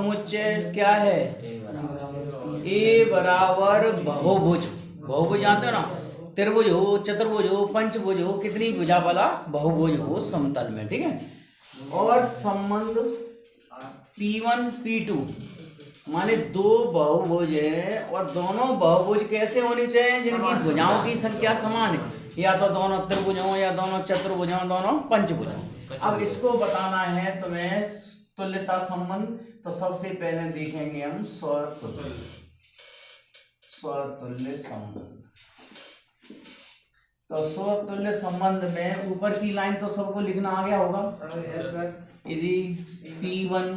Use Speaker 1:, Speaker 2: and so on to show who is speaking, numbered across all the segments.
Speaker 1: समुच्चय क्या है? ए बराबर बहुभुज। बहुभुज जानते हो ना, त्रिभुज हो, चतुर्भुज हो, पंचभुज हो, कितनी भुजा वाला बहुभुज हो समतल में, ठीक है। और संबंध P1 P2 माने दो बहुभुज है और दोनों बहुभुज कैसे होनी चाहिए? जिनकी भुजाओं की संख्या समान है, या तो दोनों त्रिभुज हो, या दोनों चतुर्भुज हो, दोनों पंचभुज हो। अब इसको बताना है तुम्हें तुल्यता संबंध, तो सबसे पहले देखेंगे हम स्वतुल्य संबंध। तो स्वतुल्य संबंध में ऊपर की लाइन तो सबको लिखना आ गया होगा। यदि P1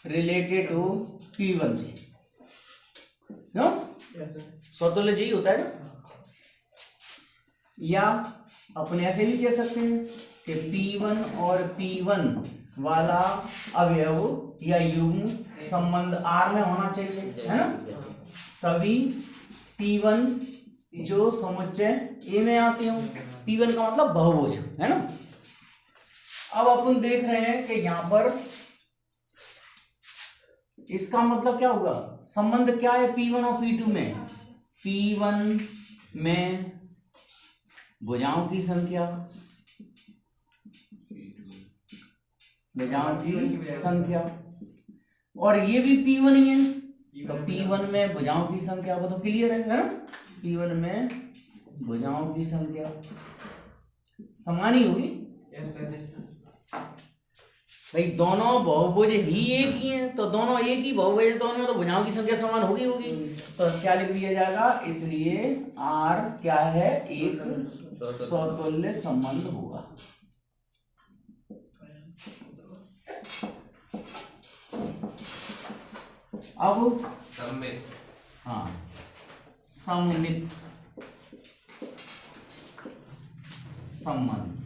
Speaker 1: रिलेटेड टू P1 से, नो स्वतुल्य जी होता है ना। या अपने ऐसे भी कह सकते हैं कि P1 और P1 वाला अवयव या युग्म संबंध R में होना चाहिए, है ना। सभी P1 जो समुच्चय ए में आती हूँ, P1 का मतलब बहुभुज, है ना। अब अपन देख रहे हैं कि यहाँ पर इसका मतलब क्या होगा? संबंध क्या है P1 और P2 में? P1 में भुजाओं की संख्या, और ये भी P1 ही है, तो P1 में भुजाओं की संख्या वो तो क्लियर है ना। P1 में भुजाओं की संख्या समान ही होगी भाई, दोनों बहुभुज ही एक ही हैं, तो दोनों एक ही बहुभुज है, दोनों तो भुजाओं की संख्या समान होगी। तो क्या लिख दिया जाएगा? इसलिए R क्या है? एक स्वतुल्य संबंध होगा। अब हाँ, सममित संबंध।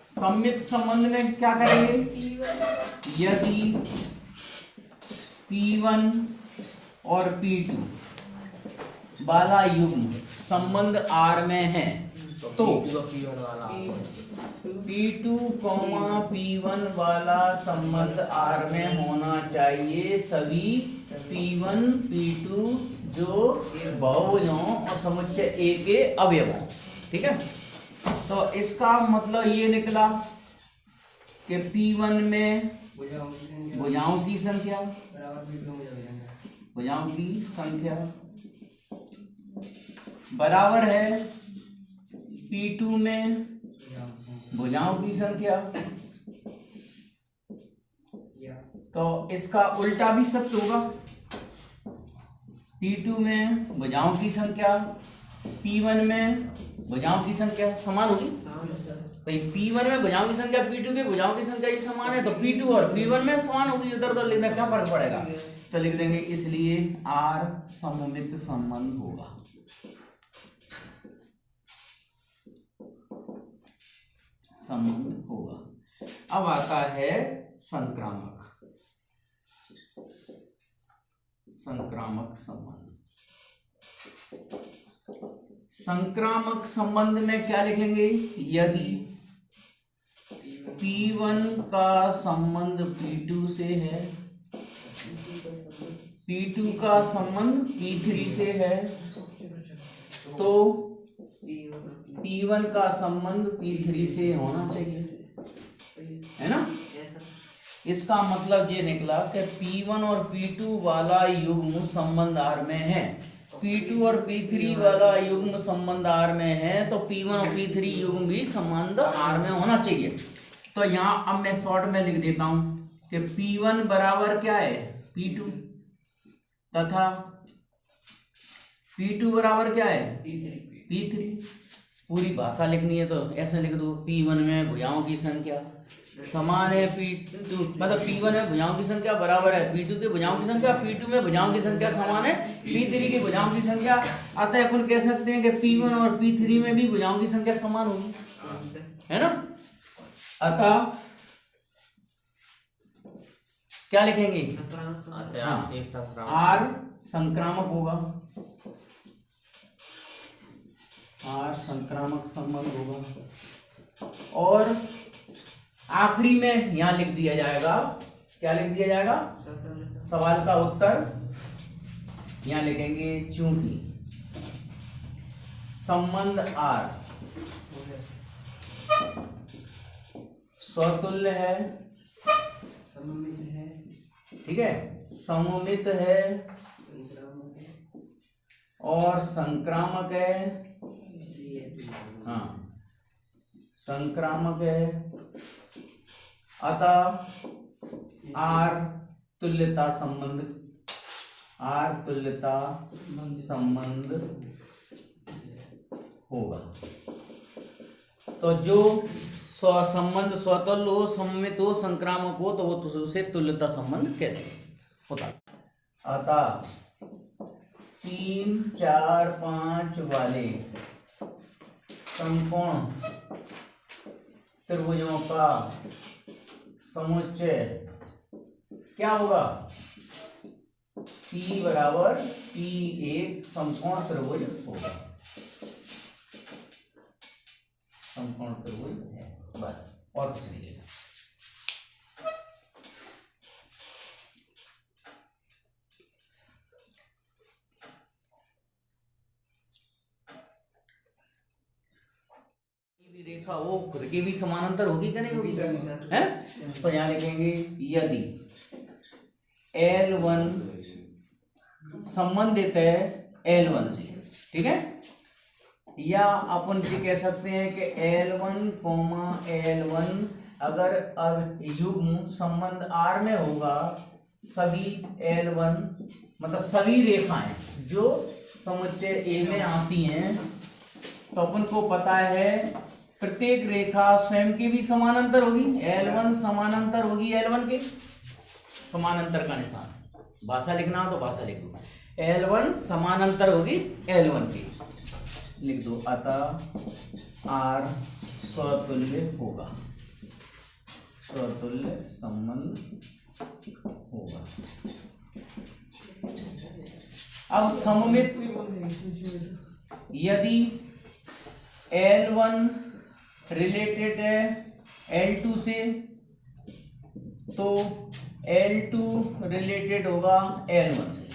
Speaker 1: सममित संबंध में क्या करेंगे? यदि P1 और P2 वाला युग्म संबंध R में है, तो P2, P1 वाला संबंध R में होना चाहिए सभी P1 P2 जो बहुभुज हों और समुच्चय A के अवयव हों, ठीक है। तो इसका मतलब ये निकला कि P1 में भुजाओं की संख्या बराबर है P2 में भुजाओं की संख्या। तो इसका उल्टा भी सत्य होगा। P2 में भुजाओं की संख्या P1 में भुजाओं की संख्या समान होगी भाई। P1 में भुजाओं की संख्या P2 के भुजाओं की संख्या ही समान है, तो P2 और P1 में समान होगी। उधर उधर लिखने क्या फर्क पड़ेगा? तो लिख देंगे इसलिए R सममित संबंध होगा। अब आता है संक्रामक संबंध। संक्रामक संबंध में क्या लिखेंगे? यदि P1 का संबंध P2 से है, P2 का संबंध P3 से है, तो P1 का संबंध P3 से होना चाहिए, है ना। इसका मतलब ये निकला कि P1 और P2 वाला युग्म संबंध R में है, P2 और P3 वाला युग्म संबंध R में है, तो P1 और P3 युग्म भी संबंध R में होना चाहिए। तो यहाँ अब मैं शॉर्ट में लिख देता हूं कि P1 बराबर क्या है? P2, तथा P2 बराबर क्या है? P3। पूरी भाषा लिखनी है तो ऐसे लिख दो, P1 में भुजाओं की संख्या समान है P2, मतलब P1 में भुजाओं की संख्या बराबर है P2 के भुजाओं की संख्या, P2 में भुजाओं की संख्या समान है P3 की भुजाओं की संख्या। अतः अपन कह सकते हैं कि P1 और P3 में भी भुजाओं की संख्या समान होगी, है ना। अतः क्या लिखेंगे? R संक्रामक होगा, R संक्रामक संबंध होगा। और आखिरी में यहां लिख दिया जाएगा, क्या लिख दिया जाएगा, सवाल का उत्तर यहां लिखेंगे चूंकि संबंध आर स्वतुल्य है, ठीक है, सममित है और संक्रामक है, हाँ संक्रामक है, अतः आर तुल्यता संबंध होगा। तो जो संबंध स्वतुल्य हो, सममित हो, संक्रामक हो, तो वो उसे तुल्यता संबंध कहते हैं होता। अतः 3, 4, 5 वाले समकोण त्रिभुजों का समुच्चय क्या होगा, P बराबर P एक समकोण त्रिभुज होगा, समकोण त्रिभुज है, बस और कुछ नहीं है। रेखा वो खुद की भी समानांतर होगी क्या, नहीं होगी, है? तो यहाँ लिखेंगे यदि L1 संबंधित है L1 से, ठीक है, या अपन ये कह सकते हैं कि L1, L1 अगर अब युग्म संबंध R में होगा, सभी L1 मतलब सभी रेखाएं जो समुच्चय A में आती हैं, तो अपन को पता है प्रत्येक रेखा स्वयं की भी समानांतर होगी, L1 समानांतर होगी L1 के, समानांतर का निशान भाषा लिखना हो तो भाषा लिख दो, L1 समानांतर होगी L1 की, लिख दो, अतः R स्वतुल्य होगा, स्वतुल्य संबंध होगा। अब सममित यदि L1 रिलेटेड है L2 से, तो L2 रिलेटेड होगा L1 से।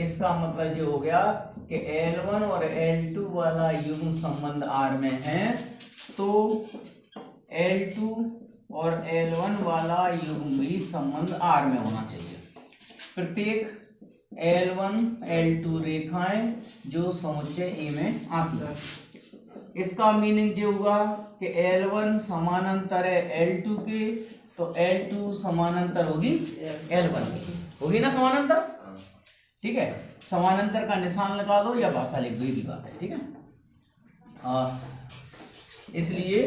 Speaker 1: इसका मतलब ये हो गया कि L1 और L2 वाला युग्म संबंध R में है, तो L2 और L1 वाला युग्म भी संबंध R में होना चाहिए। प्रत्येक L1 L2 रेखाएं जो समुच्चय A में आती है, इसका मीनिंग ये हुआ कि L1 समानांतर है L2 के, तो L2 समानांतर होगी L1 की, होगी ना समानांतर, ठीक है। समानांतर का निशान लगा दो या भाषा लिख दो, ये बात है, ठीक है। इसलिए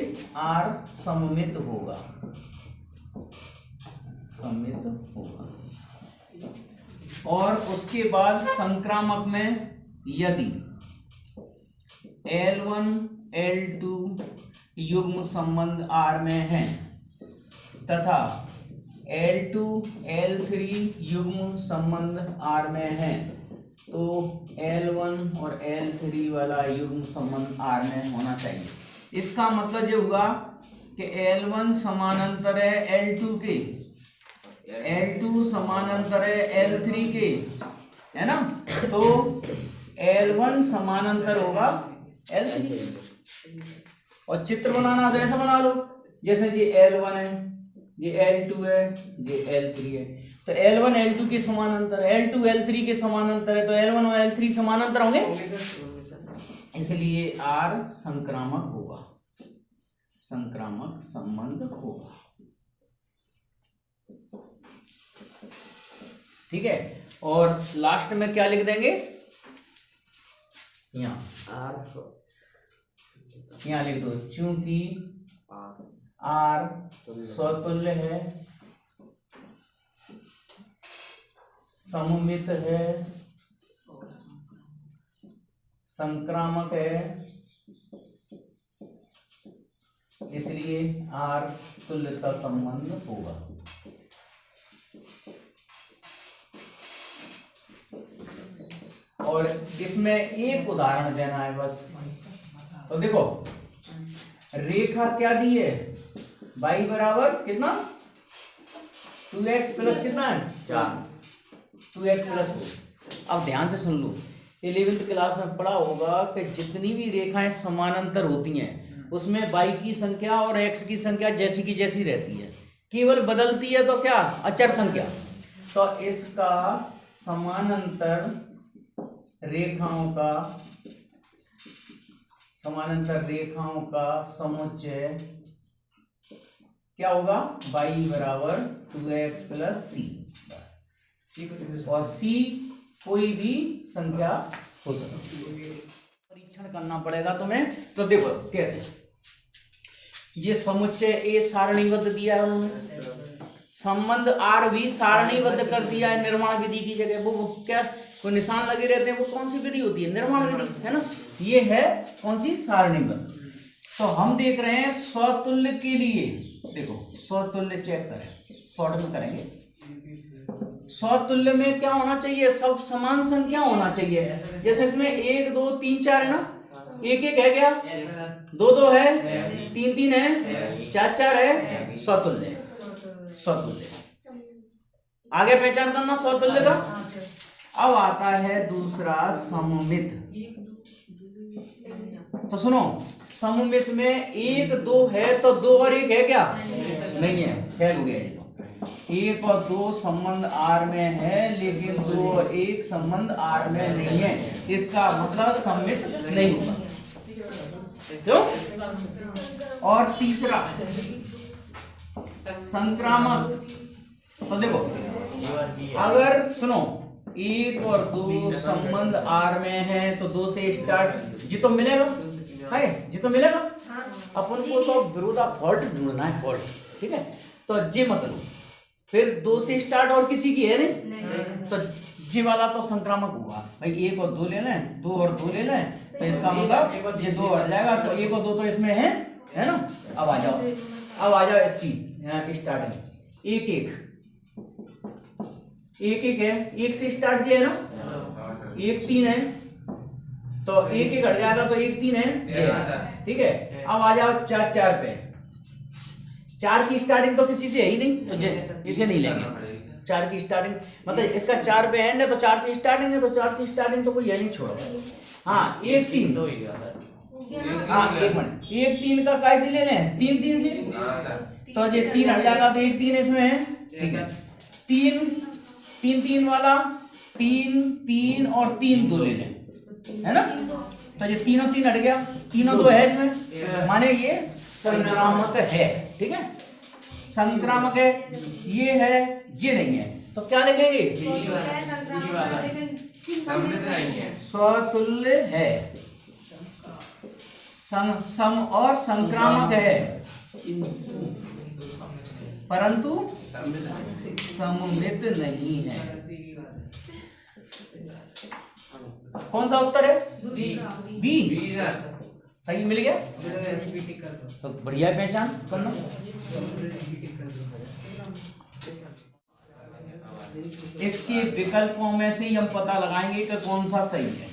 Speaker 1: R सममित होगा, सममित होगा। और उसके बाद संक्रामक में यदि L1 L2 युग्म संबंध R में है तथा L2 L3 युग्म संबंध R में है, तो L1 और L3 वाला युग्म संबंध R में होना चाहिए। इसका मतलब ये हुआ कि L1 समानांतर है L2 के, L2 समानांतर है L3 के, है ना, तो L1 समानांतर होगा L3। और चित्र बनाना तो ऐसा बना लो, जैसे ये L1 है, ये L2 है, ये L3 है, तो L1 L2 के समानांतर, L2 L3 के समानांतर है, तो L1 और L3 समानांतर होंगे, इसलिए R संक्रामक होगा, संक्रामक संबंध होगा, ठीक है। और लास्ट में क्या लिख देंगे, यहाँ लिख दो, चूंकि R स्वतुल्य है, सममित है, संक्रामक है, इसलिए R तुल्यता संबंध होगा। और इसमें एक उदाहरण देना है बस। तो देखो रेखा क्या दी है, y बराबर कितना 2x प्लस कितना है 4, 2x प्लस 4। अब ध्यान से सुन लो, 11th क्लास में पढ़ा होगा कि जितनी भी रेखाएं समानांतर होती हैं उसमें y की संख्या और x की संख्या जैसी की जैसी रहती है, केवल बदलती है तो क्या अचर संख्या। तो इसका समानांतर रेखाओं का समुच्चय क्या होगा y बराबर 2x प्लस c, और c कोई भी संख्या हो सकती है। परीक्षण करना पड़ेगा तुम्हें। तो देखो कैसे, ये समुच्चय ए सारणीबद्ध दिया है उन्होंने, संबंध आर भी सारणीबद्ध कर दिया है निर्माण विधि की जगह। वो क्या कोई निशान लगे रहते हैं, वो कौन सी विधि होती है निर्माण विधि, है ना। ये है कौन सी सारणीबद्ध। तो हम देख रहे हैं स्वतुल्य के लिए, देखो स्वतुल्य चेक करें, शॉर्ट में करेंगे। स्वतुल्य में क्या होना चाहिए, सब समान संख्या होना चाहिए। जैसे इसमें 1 2 3 4 है ना, 1 1 है क्या, 2 2 है, 3 3 है, 4 4 है, स्वतुल्य। आगे पहचान करना स्वतुल्य का। अब आता है दूसरा सममित। तो सुनो, सममित में 1 2 है तो 2 और 1 है क्या, नहीं है, फेल हो गया ये। तो 1 और 2 संबंध आर में है, लेकिन 2 और 1 संबंध आर में नहीं है, इसका मतलब सममित नहीं होगा। क्यों? और तीसरा संक्रामक। तो देखो अगर सुनो 1 और 2 संबंध आर में है तो 2 से स्टार्ट जी तो मिलेगा, है जी तो मिलेगा। अपन को तो विरोधा फॉल्ट ढूंढना है, फॉल्ट, ठीक है। तो जी मतलब फिर 2 से स्टार्ट और किसी की है नहीं, तो जी वाला तो संक्रामक हुआ भाई। 1 और 2 लेना है, 2 और 2 लेना है, तो इसका मतलब ये 2 हट जाएगा, तो 1 और 2 तो इसमें है ना। अब आ जाओ इसकी यहाँ स्टार्टिंग 1 1 है, 1 से स्टार्ट जी है ना, 1 3 है, तो 1 1 हट जाएगा तो 1 3 है, ठीक है। अब आ जाओ 4 4 पे, 4 की स्टार्टिंग तो किसी से है ही नहीं, तो इसे नहीं लेंगे। 4 की स्टार्टिंग मतलब इसका 4 पे एंड है, तो 4 से स्टार्टिंग है, तो 4 से स्टार्टिंग तो कोई है नहीं, छोड़ो। हाँ 1 3, हाँ 1 मिनट, 1 3 का कैसे ले लें, 3 3 से, तो ये 3 हट जाएगा तो 1 3 इसमें है, ठीक है। 3 3 वाला 3 3 और 3 2 ले लें, है ना। तो ये 3 और 3 हट गया, 3 और 2 है इसमें, माने ये संक्रामक है, ठीक है। संक्रामक है, ये है, ये नहीं है, तो क्या लिखेंगे, स्वतुल्य है, सम और संक्रामक है, परंतु सममित नहीं है। कौन सा उत्तर है, बी सही मिल गया। तो बढ़िया पहचान करना। इसके विकल्पों में से हम पता लगाएंगे कि कौन सा सही है।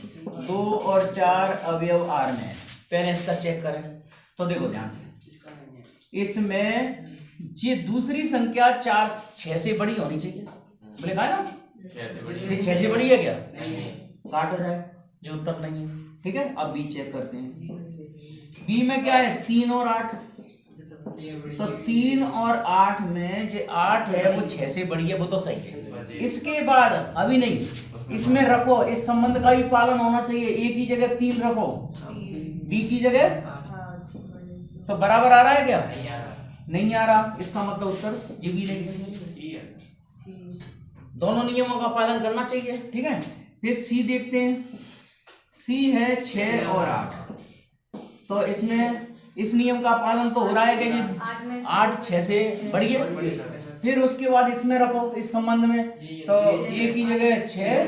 Speaker 1: 2 और 4 अवयव आर में है, पहले इसका चेक करें। तो देखो ध्यान से, इसमें ये दूसरी संख्या 4 6 से बड़ी होनी चाहिए, बोले कहा ना, 6 से बड़ी है क्या, काट हो जाए, जो उत्तर नहीं है, ठीक है। अब बी चेक करते हैं। बी में क्या है, 3 और 8, तो 3 और 8 में जो 8 है वो 6 से बड़ी है, वो तो सही है। इसके बाद अभी नहीं, इसमें रखो, इस संबंध का भी पालन होना चाहिए, ए की जगह 3 रखो, बी की जगह, तो बराबर आ रहा है क्या, नहीं आ रहा, इसका मतलब उत्तर ये भी नहीं। दोनों नियमों का पालन करना चाहिए, ठीक है। फिर सी देखते हैं, सी है 6 और 8, तो इसमें इस नियम का पालन तो हो रहा है कि 8 6 से बड़ी है। फिर उसके बाद इसमें रखो, इस संबंध में, तो ए की जगह 6,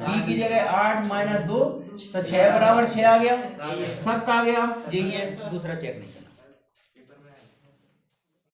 Speaker 1: बी की जगह 8 - 2, तो 6 बराबर 6 आ गया, 7 आ गया, यही है, दूसरा चेक नहीं करना।